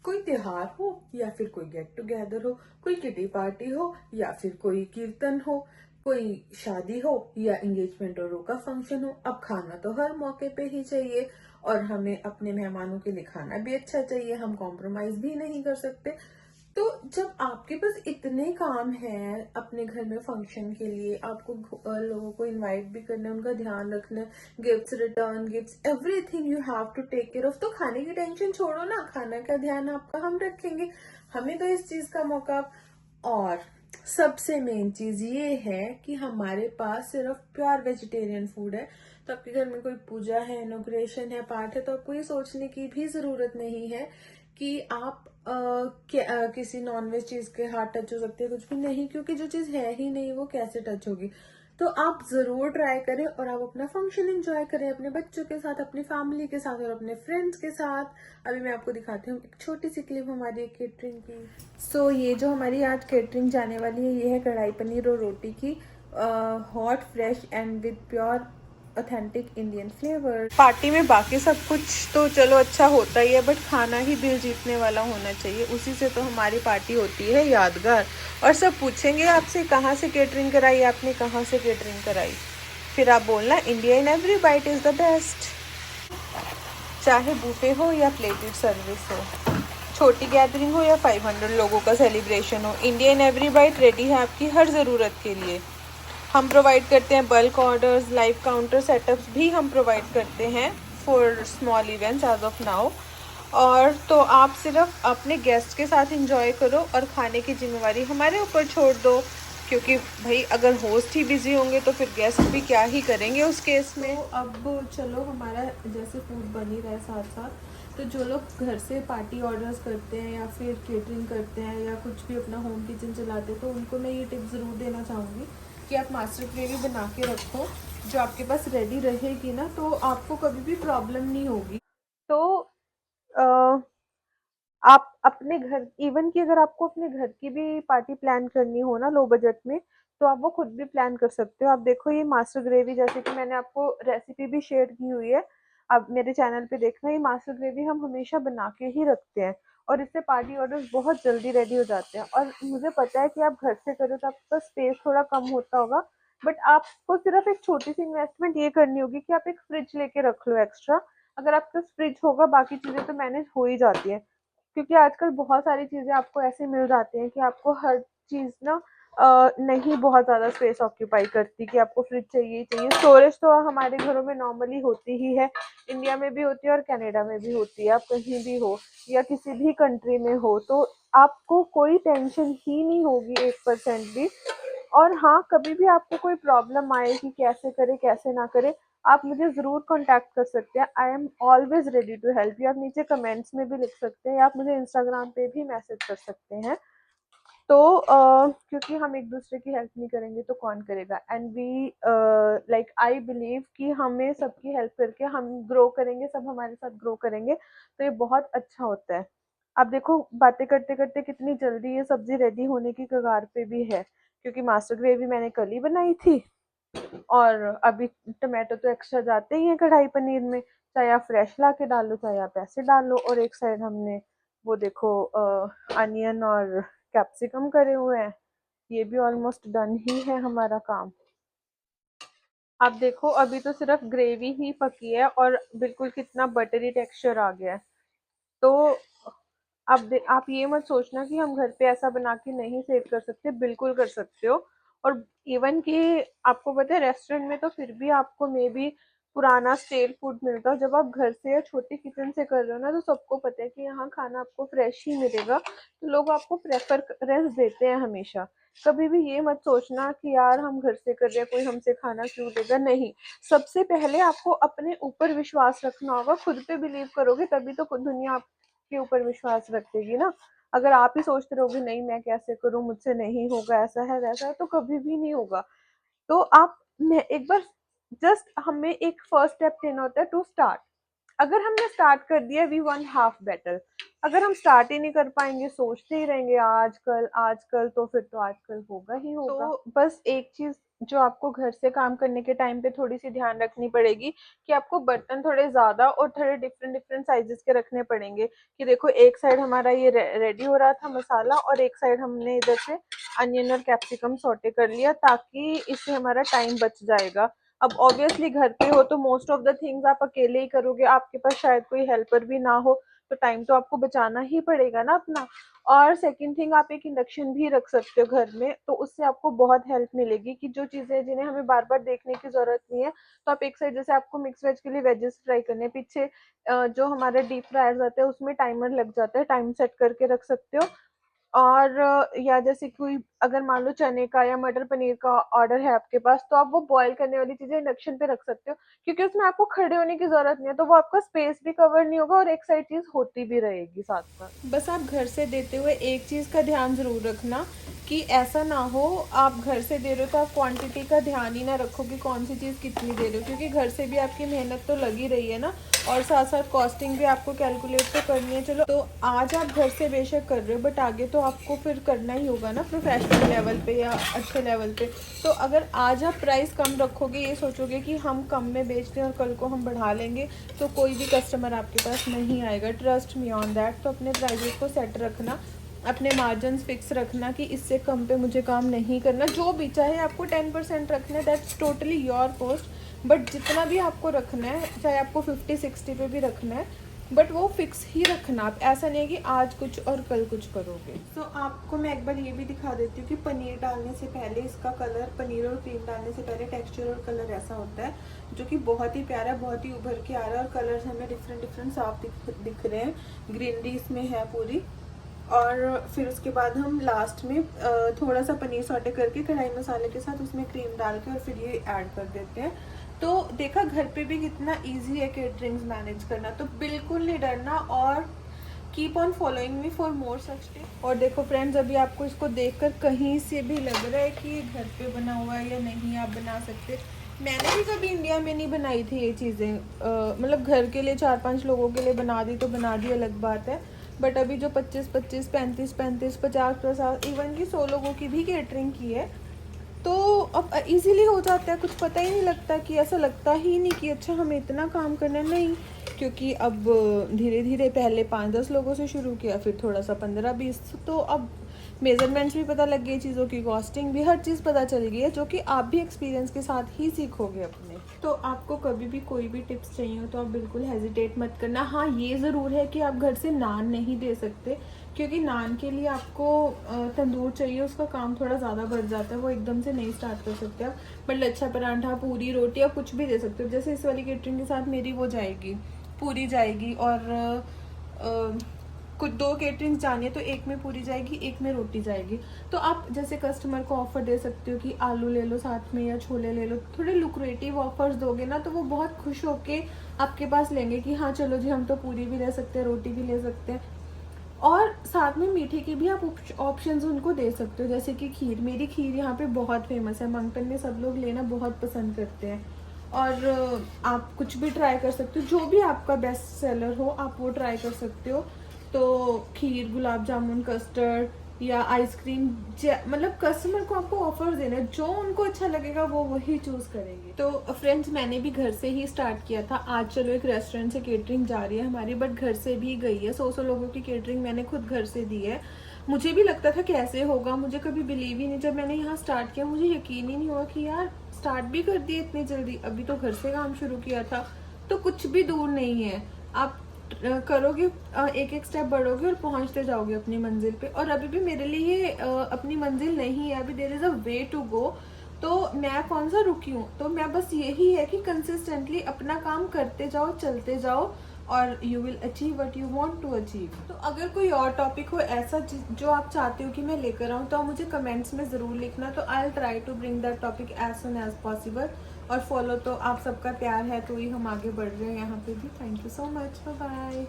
कोई त्योहार हो या फिर कोई गेट टुगेदर हो, कोई किटी पार्टी हो या फिर कोई कीर्तन हो, कोई शादी हो या एंगेजमेंट और रोका फंक्शन हो, अब खाना तो हर मौके पे ही चाहिए और हमें अपने मेहमानों के लिए खाना भी अच्छा चाहिए, हम कॉम्प्रोमाइज भी नहीं कर सकते। तो जब आपके पास इतने काम हैं अपने घर में फंक्शन के लिए, आपको लोगों को इनवाइट भी करना है, उनका ध्यान रखना है, gifts return, gifts, everything you have to take care of. तो खाने की टेंशन छोड़ो ना, खाना का ध्यान आपका हम रखेंगे, हमें तो इस चीज का मौका। और सबसे मेन चीज ये है कि हमारे पास सिर्फ प्योर वेजिटेरियन फूड है। तो आपके घर में कोई पूजा है, इनॉग्रेशन है, पाठ है, तो आपको ये सोचने की भी जरूरत नहीं है कि आप किसी नॉनवेज चीज के हाथ टच हो सकते हैं, कुछ भी नहीं, क्योंकि जो चीज है ही नहीं वो कैसे टच होगी। तो आप जरूर ट्राई करें और आप अपना फंक्शन एंजॉय करें अपने बच्चों के साथ, अपनी फैमिली के साथ और अपने फ्रेंड्स के साथ। अभी मैं आपको दिखाती हूँ एक छोटी सी क्लिप हमारी केटरिंग की। सो ये जो हमारी आज केटरिंग जाने वाली है, ये है कढ़ाई पनीर और रोटी की, hot, fresh and with pure authentic Indian flavour. Party में बाकी सब कुछ तो चलो अच्छा होता ही है, बट खाना ही दिल जीतने वाला होना चाहिए, उसी से तो हमारी पार्टी होती है यादगार। और सब पूछेंगे आपसे कहाँ से केटरिंग कराई आपने, कहाँ से केटरिंग कराई, फिर आप बोलना India in every bite is the best. चाहे बूफे हो या प्लेटेड सर्विस हो, छोटी गैदरिंग हो या 500 लोगों का सेलिब्रेशन हो, India in every bite ready है आपकी हर ज़रूरत के लिए। हम प्रोवाइड करते हैं bulk orders, live counter setups भी हम प्रोवाइड करते हैं for small events as of now. और तो आप सिर्फ अपने गेस्ट के साथ एंजॉय करो और खाने की जिम्मेवारी हमारे ऊपर छोड़ दो, क्योंकि भाई अगर होस्ट ही बिजी होंगे तो फिर गेस्ट भी क्या ही करेंगे उस केस में। तो अब चलो हमारा जैसे फूड बन ही रहा है साथ साथ, तो जो लोग घर से पार्टी ऑर्डर्स करते हैं या फिर केटरिंग करते हैं या कुछ भी अपना होम किचन चलाते हैं, तो उनको मैं ये टिप ज़रूर देना चाहूँगी कि आप मास्टर ग्रेवी बना के रखो, जो आपके पास रेडी रहेगी ना, तो आपको कभी भी प्रॉब्लम नहीं होगी। तो अ, आप अपने घर, इवन कि अगर आपको अपने घर की भी पार्टी प्लान करनी हो ना लो बजट में, तो आप वो खुद भी प्लान कर सकते हो। आप देखो ये मास्टर ग्रेवी, जैसे कि मैंने आपको रेसिपी भी शेयर की हुई है, आप मेरे चैनल पे देखना, ये मास्टर ग्रेवी हम हमेशा बना के ही रखते हैं और इससे पार्टी ऑर्डर्स बहुत जल्दी रेडी हो जाते हैं। और मुझे पता है कि आप घर से करो तो आपका स्पेस थोड़ा कम होता होगा, बट आपको सिर्फ एक छोटी सी इन्वेस्टमेंट ये करनी होगी कि आप एक फ्रिज लेके रख लो एक्स्ट्रा। अगर आपका फ्रिज होगा बाकी चीजें तो मैनेज हो ही जाती है, क्योंकि आजकल बहुत सारी चीज़ें आपको ऐसे मिल जाती हैं कि आपको हर चीज़ ना नहीं बहुत ज़्यादा स्पेस ऑक्यूपाई करती कि आपको फ्रिज चाहिए ही चाहिए। स्टोरेज तो हमारे घरों में नॉर्मली होती ही है, इंडिया में भी होती है और कनाडा में भी होती है। आप कहीं भी हो या किसी भी कंट्री में हो, तो आपको कोई टेंशन ही नहीं होगी 1% भी। और हाँ, कभी भी आपको कोई प्रॉब्लम आए कि कैसे करें कैसे ना करें, आप मुझे ज़रूर कांटेक्ट कर सकते हैं। I am always ready to help you. आप नीचे कमेंट्स में भी लिख सकते हैं या आप मुझे इंस्टाग्राम पे भी मैसेज कर सकते हैं। तो क्योंकि हम एक दूसरे की हेल्प नहीं करेंगे तो कौन करेगा, and we like I believe कि हमें सबकी हेल्प करके हम ग्रो करेंगे, सब हमारे साथ ग्रो करेंगे, तो ये बहुत अच्छा होता है। आप देखो बातें करते करते कितनी जल्दी ये सब्जी रेडी होने की कगार पे भी है, क्योंकि मास्टर ग्रेवी मैंने कल ही बनाई थी और अभी टमाटो तो एक्स्ट्रा जाते ही हैं कढ़ाई पनीर में, चाहे आप फ्रेश ला के डालो चाहे आप ऐसे डालो। और एक साइड हमने वो देखो अनियन और कैप्सिकम करे हुए हैं, ये भी ऑलमोस्ट डन ही है हमारा काम। आप देखो अभी तो सिर्फ ग्रेवी ही पकी है और बिल्कुल कितना बटरी टेक्सचर आ गया है। तो आप ये मत सोचना कि हम घर पे ऐसा बना के नहीं सेव कर सकते, बिल्कुल कर सकते हो। और इवन कि आपको पता है रेस्टोरेंट में तो फिर भी आपको मे बी पुराना स्टेल फूड मिलता है, जब आप घर से या छोटे किचन से कर रहे हो ना, तो सबको पता है कि यहाँ खाना आपको फ्रेश ही मिलेगा, तो लोग आपको प्रेफरेंस देते हैं हमेशा। कभी भी ये मत सोचना कि यार हम घर से कर रहे हैं कोई हमसे खाना क्यों लेगा, नहीं। सबसे पहले आपको अपने ऊपर विश्वास रखना होगा, खुद पे बिलीव करोगे तभी तो दुनिया के ऊपर विश्वास रखेगी ना। अगर आप ही सोचते रहोगे नहीं मैं कैसे करूं, मुझसे नहीं होगा, ऐसा है वैसा है, तो कभी भी नहीं होगा। तो आप एक बार जस्ट हमें एक फर्स्ट स्टेप लेना होता है टू स्टार्ट। अगर हमने स्टार्ट कर दिया वी वन हाफ बेटर। अगर हम स्टार्ट ही नहीं कर पाएंगे, सोचते ही रहेंगे आजकल आजकल, तो फिर तो आजकल होगा ही होगा। तो बस एक चीज जो आपको घर से काम करने के टाइम पे थोड़ी सी ध्यान रखनी पड़ेगी कि आपको बर्तन थोड़े ज्यादा और थोड़े डिफरेंट डिफरेंट साइजेस के रखने पड़ेंगे। कि देखो एक साइड हमारा ये रेडी हो रहा था मसाला, और एक साइड हमने इधर से अनियन और कैप्सिकम सौटे कर लिया, ताकि इससे हमारा टाइम बच जाएगा। अब ऑब्वियसली घर पे हो तो मोस्ट ऑफ द थिंग्स आप अकेले ही करोगे, आपके पास शायद कोई हेल्पर भी ना हो, तो टाइम तो आपको बचाना ही पड़ेगा ना अपना। और सेकंड थिंग, आप एक इंडक्शन भी रख सकते हो घर में, तो उससे आपको बहुत हेल्प मिलेगी कि जो चीजें जिन्हें हमें बार बार देखने की जरूरत नहीं है, तो आप एक साइड जैसे आपको मिक्स वेज के लिए वेजेस फ्राई करने हैं, पीछे जो हमारे डीप फ्रायर आते हैं उसमें टाइमर लग जाता है, टाइम सेट करके रख सकते हो। और या जैसे कोई अगर मान लो चने का या मटर पनीर का ऑर्डर है आपके पास, तो आप वो बॉईल करने वाली चीजें इंडक्शन पे रख सकते हो, क्योंकि उसमें आपको खड़े होने की जरूरत नहीं है, तो वो आपका स्पेस भी कवर नहीं होगा और एक साइड चीज होती भी रहेगी साथ में। बस आप घर से देते हुए एक चीज़ का ध्यान ज़रूर रखना कि ऐसा ना हो आप घर से दे रहे हो तो आप क्वांटिटी का ध्यान ही ना रखो कि कौन सी चीज़ कितनी दे रहे हो, क्योंकि घर से भी आपकी मेहनत तो लगी रही है ना, और साथ साथ कॉस्टिंग भी आपको कैलकुलेट तो करनी है। चलो, तो आज आप घर से बेशक कर रहे हो, बट आगे तो आपको फिर करना ही होगा ना प्रोफेशनल लेवल पे या अच्छे लेवल पे। तो अगर आज आप प्राइस कम रखोगे, ये सोचोगे कि हम कम में बेचते हैं और कल को हम बढ़ा लेंगे, तो कोई भी कस्टमर आपके पास नहीं आएगा। Trust me on that. तो अपने प्राइजेस को सेट रखना, अपने मार्जिन फिक्स रखना कि इससे कम पे मुझे काम नहीं करना। जो भी चाहे आपको 10% रखना है, that's totally your cost, but जितना भी आपको रखना है, चाहे आपको 50-60 पे भी रखना है, बट वो फिक्स ही रखना। आप ऐसा नहीं है कि आज कुछ और कल कुछ करोगे। तो आपको मैं एक बार ये भी दिखा देती हूँ कि पनीर डालने से पहले इसका कलर, पनीर और क्रीम डालने से पहले टेक्सचर और कलर ऐसा होता है, जो कि बहुत ही प्यारा, बहुत ही उभर के आ रहा है, और कलर्स हमें डिफरेंट डिफरेंट साफ दिख रहे हैं, ग्रीनरी इसमें है पूरी। और फिर उसके बाद हम लास्ट में थोड़ा सा पनीर सौटे करके कढ़ाई मसाले के साथ उसमें क्रीम डाल के और फिर ये ऐड कर देते हैं। तो देखा घर पे भी कितना इजी है केटरिंग्स मैनेज करना, तो बिल्कुल नहीं डरना, और keep on following me for more such tips. और देखो फ्रेंड्स, अभी आपको इसको देखकर कहीं से भी लग रहा है कि ये घर पे बना हुआ है या नहीं, आप बना सकते। मैंने भी कभी इंडिया में नहीं बनाई थी ये चीज़ें, मतलब घर के लिए 4-5 लोगों के लिए बना दी तो बना दी, अलग बात है। बट अभी जो 25-25, 35-35, 50-50, इवन की 100 लोगों की भी केटरिंग की है, तो अब इजीली हो जाता है, कुछ पता ही नहीं लगता, कि ऐसा लगता ही नहीं कि अच्छा हमें इतना काम करना है, नहीं। क्योंकि अब धीरे धीरे पहले 5-10 लोगों से शुरू किया, फिर थोड़ा सा 15-20, तो अब मेजरमेंट्स भी पता लग गई, चीज़ों की कॉस्टिंग भी, हर चीज़ पता चल गई है, जो कि आप भी एक्सपीरियंस के साथ ही सीखोगे अपने। तो आपको कभी भी कोई भी टिप्स चाहिए हो तो आप बिल्कुल हेजिटेट मत करना। हाँ, ये ज़रूर है कि आप घर से नान नहीं दे सकते, क्योंकि नान के लिए आपको तंदूर चाहिए, उसका काम थोड़ा ज़्यादा बढ़ जाता है, वो एकदम से नहीं स्टार्ट कर सकते आप। बट लच्छा पराठा, पूरी, रोटी, आप कुछ भी दे सकते हो। जैसे इस वाली केटरिंग के साथ मेरी वो जाएगी, पूरी जाएगी, और कुछ 2 केटरिंग जानी है तो एक में पूरी जाएगी, एक में रोटी जाएगी। तो आप जैसे कस्टमर को ऑफर दे सकते हो कि आलू ले लो साथ में या छोले ले लो, थोड़े लुक्रेटिव ऑफर्स दोगे ना, तो वो बहुत खुश होके आपके पास लेंगे कि हाँ चलो जी, हम तो पूरी भी ले सकते हैं, रोटी भी ले सकते हैं। और साथ में मीठे की भी आप ऑप्शंस उनको दे सकते हो, जैसे कि खीर। मेरी खीर यहाँ पे बहुत फेमस है, मंगटन में सब लोग लेना बहुत पसंद करते हैं। और आप कुछ भी ट्राई कर सकते हो, जो भी आपका बेस्ट सेलर हो आप वो ट्राई कर सकते हो। तो खीर, गुलाब जामुन, कस्टर्ड या आइसक्रीम, मतलब कस्टमर को आपको ऑफर देना है, जो उनको अच्छा लगेगा वो वही चूज करेंगे। तो फ्रेंड्स, मैंने भी घर से ही स्टार्ट किया था। आज चलो एक रेस्टोरेंट से केटरिंग जा रही है हमारी, बट घर से भी गई है। 100 लोगों की केटरिंग मैंने खुद घर से दी है। मुझे भी लगता था कैसे होगा, मुझे कभी बिलीव ही नहीं, जब मैंने यहाँ स्टार्ट किया मुझे यकीन ही नहीं हुआ कि यार स्टार्ट भी कर दिए इतनी जल्दी। अभी तो घर से काम शुरू किया था, तो कुछ भी दूर नहीं है। आप करोगे, एक एक स्टेप बढ़ोगे और पहुंचते जाओगे अपनी मंजिल पे। और अभी भी मेरे लिए ये अपनी मंजिल नहीं है, अभी there is a way to go. तो मैं कौन सा रुकी हूँ, तो मैं बस यही है कि कंसिस्टेंटली अपना काम करते जाओ, चलते जाओ, और you will achieve what you want to achieve. तो अगर कोई और टॉपिक हो ऐसा जो आप चाहते हो कि मैं लेकर आऊँ, तो आप मुझे कमेंट्स में ज़रूर लिखना, तो I will try to bring that topic as soon as possible. और फॉलो तो आप सबका प्यार है तो ही हम आगे बढ़ रहे हैं यहाँ पे भी। Thank you so much, bye bye.